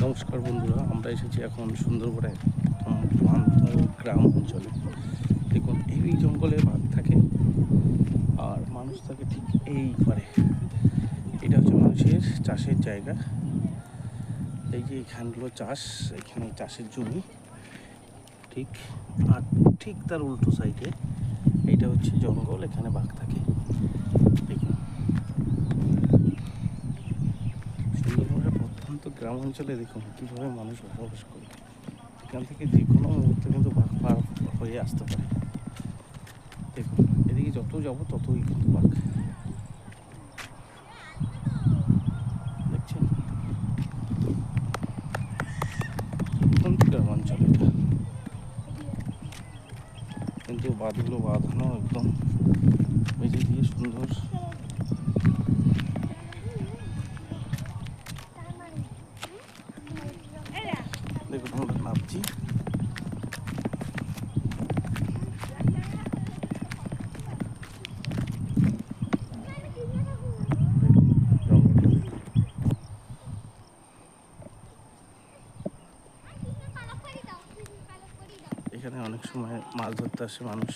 নমস্কার বন্ধুরা, আমরা এসেছি এখন সুন্দরবনে একদম প্রান্ত গ্রাম অঞ্চলে। দেখুন, এই জঙ্গলে বাঘ থাকে আর মানুষ থাকে ঠিক এই পারে। এটা হচ্ছে মানুষের চাষের জায়গা। এই যে এখানগুলো চাষ, এখানে চাষের জমি ঠিক, আর ঠিক তার উল্টো সাইডে এইটা হচ্ছে জঙ্গল, এখানে বাঘ থাকে। দেখুন, সুন্দরবনের প্রত্যন্ত গ্রাম অঞ্চলে দেখুন কীভাবে মানুষ বসবাস করে। এখান থেকে যে কোনো মুহূর্তে কিন্তু বাঘ পার হয়ে আসতে পারে। দেখুন, এদিকে যত যাবো ততই কিন্তু বাঘ দেখছেন। প্রত্যন্ত গ্রামাঞ্চল এটা, কিন্তু বাঁধগুলো বাঁধানো একদম বেঁচে দিয়ে সুন্দর। দেখুন, আমরা নামছি। এখানে অনেক সময় মাছ ধরতে আসে মানুষ।